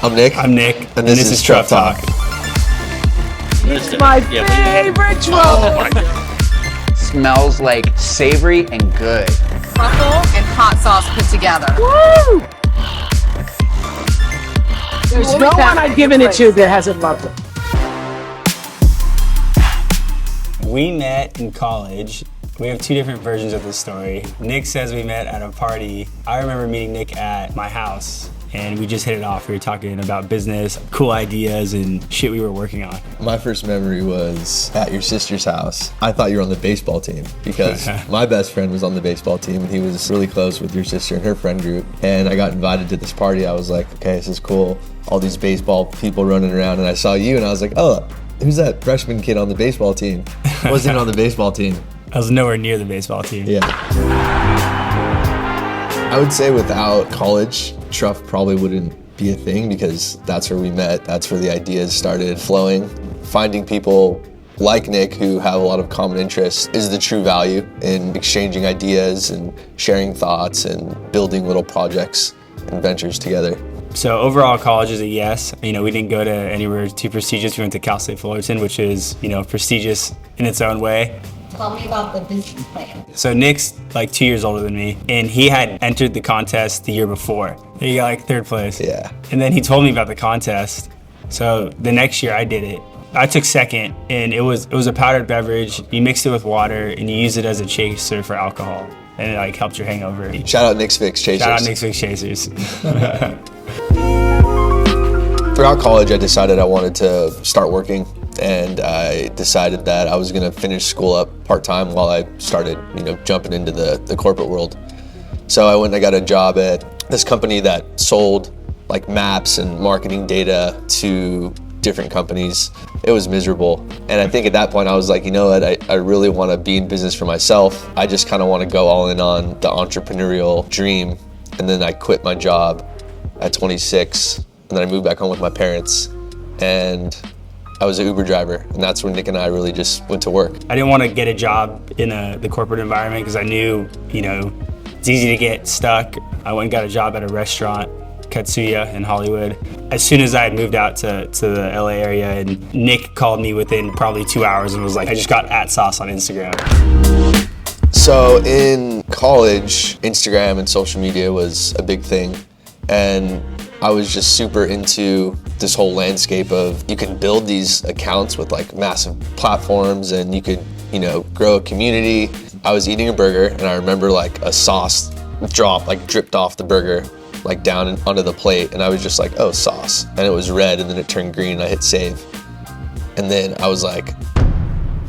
I'm Nick. I'm Nick. And this is TRUFF Talk. It's my favorite truffle. Smells like savory and good. Truffle and hot sauce put together. Woo! There's no one I've given it to that hasn't loved it. We met in college. We have two different versions of the story. Nick says we met at a party. I remember meeting Nick at my house, and we just hit it off. We were talking about business, cool ideas, and shit we were working on. My first memory was at your sister's house. I thought you were on the baseball team because my best friend was on the baseball team, and he was really close with your sister and her friend group. And I got invited to this party. I was like, okay, this is cool. All these baseball people running around, and I saw you, and I was like, oh, who's that freshman kid on the baseball team? I wasn't even on the baseball team. I was nowhere near the baseball team. Yeah. I would say without college, TRUFF probably wouldn't be a thing because that's where we met. That's where the ideas started flowing. Finding people like Nick who have a lot of common interests is the true value in exchanging ideas and sharing thoughts and building little projects and ventures together. So overall, college is a yes. We didn't go to anywhere too prestigious. We went to Cal State Fullerton, which is, prestigious in its own way. Tell me about the business plan. So Nick's like 2 years older than me, and he had entered the contest the year before. He got like third place. Yeah. And then he told me about the contest. So the next year I did it. I took second, and it was a powdered beverage. You mixed it with water, and you use it as a chaser for alcohol, and it like helped your hangover. Shout out Nick's Fix Chasers. Shout out Nick's Fix Chasers. Throughout college, I decided I wanted to start working, and I decided that I was going to finish school up part-time while I started, jumping into the corporate world. So I went and I got a job at this company that sold like maps and marketing data to different companies. It was miserable. And I think at that point I was like, you know what, I really want to be in business for myself. I just kind of want to go all in on the entrepreneurial dream. And then I quit my job at 26. And then I moved back home with my parents, and I was an Uber driver, and that's when Nick and I really just went to work. I didn't want to get a job in the corporate environment because I knew, it's easy to get stuck. I went and got a job at a restaurant, Katsuya in Hollywood. As soon as I had moved out to the LA area, and Nick called me within probably 2 hours and was like, I just got @sauce on Instagram. So in college, Instagram and social media was a big thing, and I was just super into this whole landscape of you can build these accounts with like massive platforms, and you could, grow a community. I was eating a burger, and I remember like a sauce dripped off the burger, like down onto the plate, and I was just like, oh, sauce. And it was red, and then it turned green, and I hit save. And then I was like,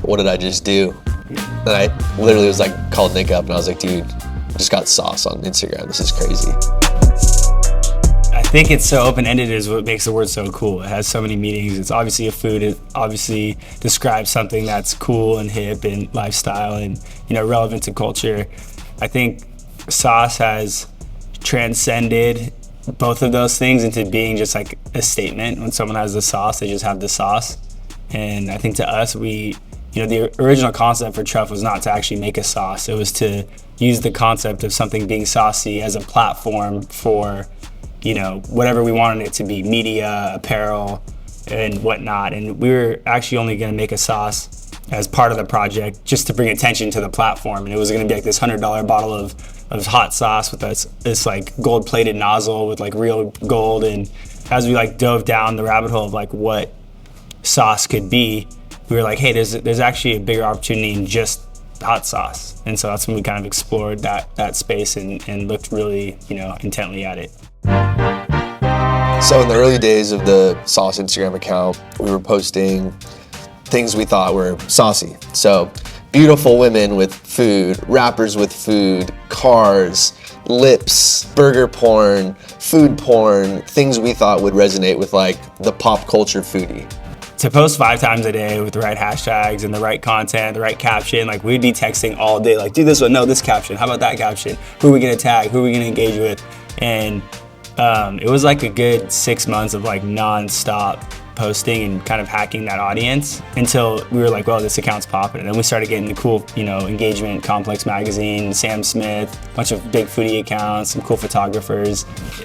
what did I just do? And I literally was like, called Nick up, and I was like, dude, I just got sauce on Instagram. This is crazy. I think it's so open-ended is what makes the word so cool. It has so many meanings. It's obviously a food. It obviously describes something that's cool and hip and lifestyle and, relevant to culture. I think sauce has transcended both of those things into being just like a statement. When someone has the sauce, they just have the sauce. And I think to us, the original concept for TRUFF was not to actually make a sauce. It was to use the concept of something being saucy as a platform for whatever we wanted it to be, media, apparel, and whatnot. And we were actually only going to make a sauce as part of the project just to bring attention to the platform. And it was going to be like this $100 bottle of hot sauce with this like gold-plated nozzle with like real gold. And as we like dove down the rabbit hole of like what sauce could be, we were like, hey, there's actually a bigger opportunity in just hot sauce. And so that's when we kind of explored that space and looked really, intently at it. So in the early days of the Sauce Instagram account, we were posting things we thought were saucy. So beautiful women with food, rappers with food, cars, lips, burger porn, food porn, things we thought would resonate with like the pop culture foodie. To post 5 times a day with the right hashtags and the right content, the right caption, like we'd be texting all day, like do this one, no, this caption, how about that caption? Who are we gonna tag? Who are we gonna engage with? And it was like a good 6 months of like non-stop posting and kind of hacking that audience until we were like, well, this account's popping. And then we started getting the cool, engagement, Complex Magazine, Sam Smith, a bunch of big foodie accounts, some cool photographers.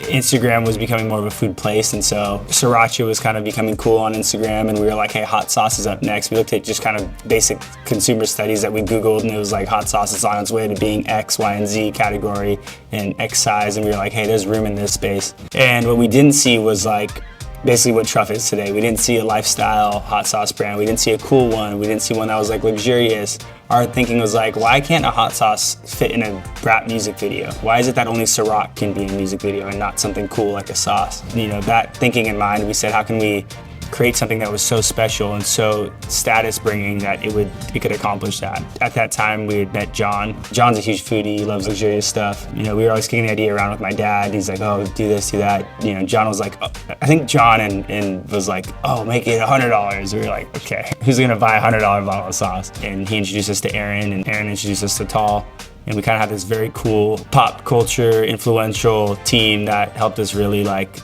Instagram was becoming more of a food place, and so sriracha was kind of becoming cool on Instagram, and we were like, hey, hot sauce is up next. We looked at just kind of basic consumer studies that we Googled, and it was like hot sauce is on its way to being X, Y, and Z category and X size, and we were like, hey, there's room in this space. And what we didn't see was like basically what Truff is today. We didn't see a lifestyle hot sauce brand. We didn't see a cool one. We didn't see one that was like luxurious. Our thinking was like, why can't a hot sauce fit in a rap music video? Why is it that only Ciroc can be in a music video and not something cool like a sauce? That thinking in mind, we said, how can we create something that was so special and so status bringing that it could accomplish that. At that time, we had met John. John's a huge foodie, he loves luxurious stuff. We were always kicking the idea around with my dad. He's like, oh, do this, do that. John was like, oh. I think John and was like, oh, make it $100. We were like, okay, who's gonna buy a $100 bottle of sauce? And he introduced us to Aaron, and Aaron introduced us to Tall. And we kind of had this very cool pop culture influential team that helped us really like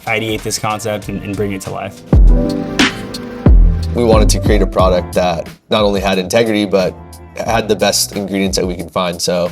ideate this concept and bring it to life. We wanted to create a product that not only had integrity, but had the best ingredients that we could find. So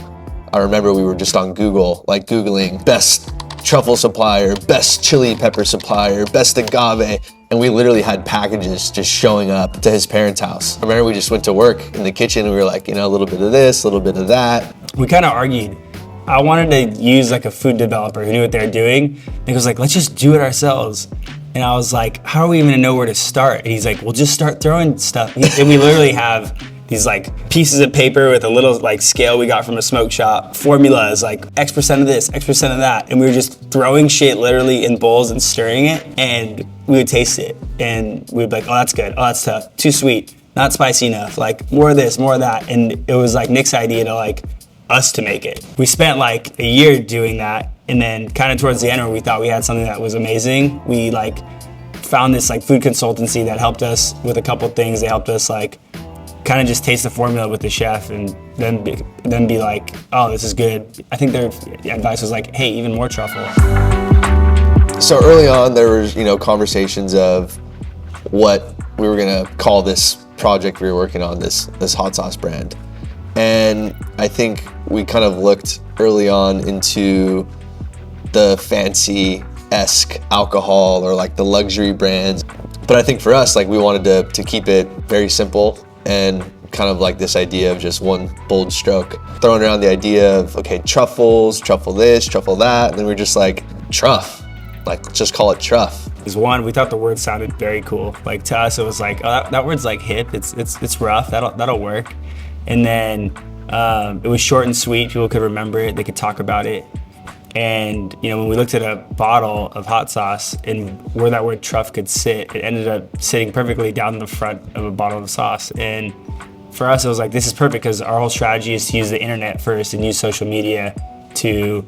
I remember we were just on Google, like Googling best truffle supplier, best chili pepper supplier, best agave. And we literally had packages just showing up to his parents' house. I remember we just went to work in the kitchen and we were like, a little bit of this, a little bit of that. We kind of argued. I wanted to use like a food developer who knew what they were doing. And he was like, let's just do it ourselves. And I was like, how are we even gonna know where to start? And he's like, well, just start throwing stuff. And we literally have these like pieces of paper with a little like scale we got from a smoke shop, formulas, like X% of this, X% of that. And we were just throwing shit literally in bowls and stirring it, and we would taste it. And we'd be like, oh, that's good, oh, that's tough, too sweet, not spicy enough, like more of this, more of that. And it was like Nick's idea to like us to make it. We spent like a year doing that, and then kind of towards the end when we thought we had something that was amazing, we like found this like food consultancy that helped us with a couple things. They helped us like kind of just taste the formula with the chef and then be like, oh, this is good. I think their advice was like, hey, even more truffle. So early on there was, conversations of what we were gonna call this project we were working on, this hot sauce brand. And I think we kind of looked early on into the fancy-esque alcohol or like the luxury brands. But I think for us, like we wanted to keep it very simple and kind of like this idea of just one bold stroke. Throwing around the idea of, okay, truffles, truffle this, truffle that. And then we're just like, truff, like just call it truff. One, we thought the word sounded very cool. Like to us, it was like, oh, that word's like hip, it's rough, that'll work. And then it was short and sweet. People could remember it. They could talk about it. And when we looked at a bottle of hot sauce and where that word truff could sit, it ended up sitting perfectly down the front of a bottle of sauce. And for us, it was like, this is perfect because our whole strategy is to use the internet first and use social media to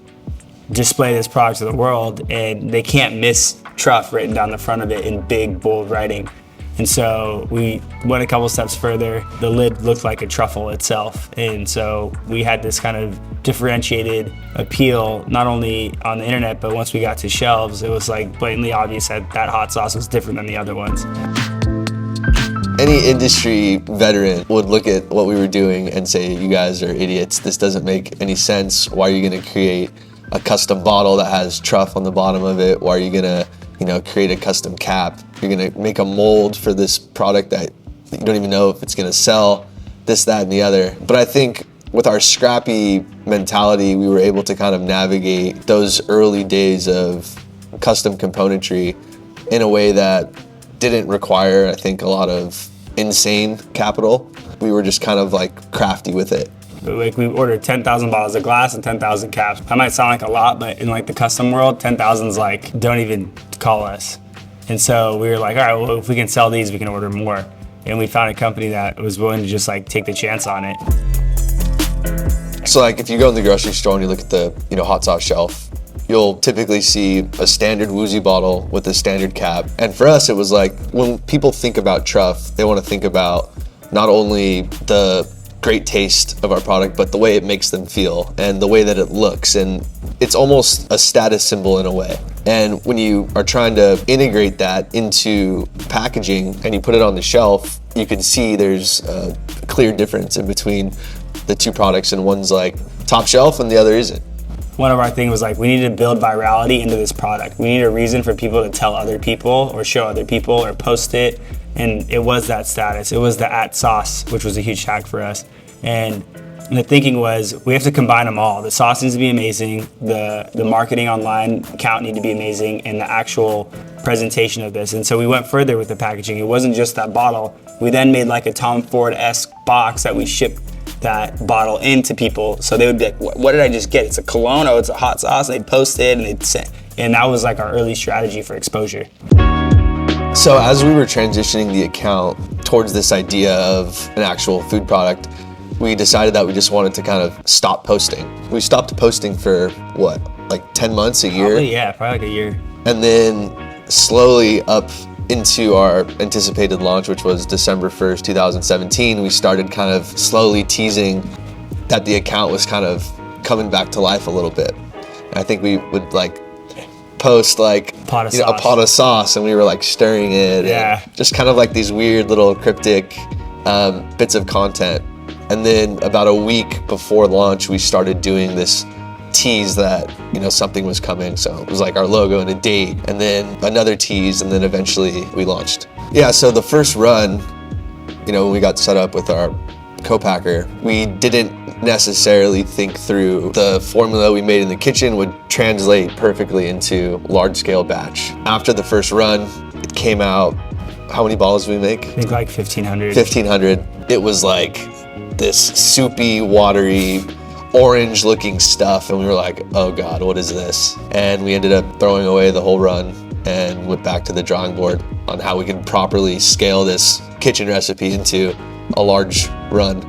display this product to the world. And they can't miss truff written down the front of it in big, bold writing. And so we went a couple steps further. The lid looked like a truffle itself. And so we had this kind of differentiated appeal, not only on the internet, but once we got to shelves, it was like blatantly obvious that hot sauce was different than the other ones. Any industry veteran would look at what we were doing and say, you guys are idiots. This doesn't make any sense. Why are you gonna create a custom bottle that has truff on the bottom of it? Why are you gonna create a custom cap? You're gonna make a mold for this product that you don't even know if it's gonna sell, this, that, and the other. But I think with our scrappy mentality, we were able to kind of navigate those early days of custom componentry in a way that didn't require, I think, a lot of insane capital. We were just kind of like crafty with it. Like we ordered 10,000 bottles of glass and 10,000 caps. That might sound like a lot, but in like the custom world, 10,000's like, don't even call us. And so we were like, all right, well, if we can sell these, we can order more. And we found a company that was willing to just like take the chance on it. So like if you go in the grocery store and you look at the hot sauce shelf, you'll typically see a standard woozy bottle with a standard cap. And for us, it was like when people think about truff, they want to think about not only the great taste of our product, but the way it makes them feel and the way that it looks. And it's almost a status symbol in a way. And when you are trying to integrate that into packaging and you put it on the shelf, you can see there's a clear difference in between the two products, and one's like top shelf and the other isn't. One of our things was like, we need to build virality into this product. We need a reason for people to tell other people or show other people or post it. And it was that status. It was the @sauce, which was a huge hack for us. And the thinking was, we have to combine them all. The sauce needs to be amazing, the marketing online account need to be amazing, and the actual presentation of this. And so we went further with the packaging. It wasn't just that bottle. We then made like a Tom Ford-esque box that we shipped that bottle into people. So they would be like, what did I just get? It's a cologne, oh, it's a hot sauce. They'd post it and they'd send. And that was like our early strategy for exposure. So as we were transitioning the account towards this idea of an actual food product, we decided that we just wanted to kind of stop posting. We stopped posting for what, like 10 months, a year? Probably like a year. And then slowly up into our anticipated launch, which was December 1st, 2017, we started kind of slowly teasing that the account was kind of coming back to life a little bit. And I think we would like post like a pot of sauce, and we were like stirring it. Yeah. And just kind of like these weird little cryptic bits of content. And then about a week before launch, we started doing this tease that, something was coming. So it was like our logo and a date, and then another tease, and then eventually we launched. Yeah, so the first run, when we got set up with our co-packer, we didn't necessarily think through the formula we made in the kitchen would translate perfectly into large-scale batch. After the first run, it came out, how many bottles did we make? I think like 1,500. 1,500. It was like this soupy, watery, orange-looking stuff, and we were like, oh God, what is this? And we ended up throwing away the whole run and went back to the drawing board on how we could properly scale this kitchen recipe into a large run.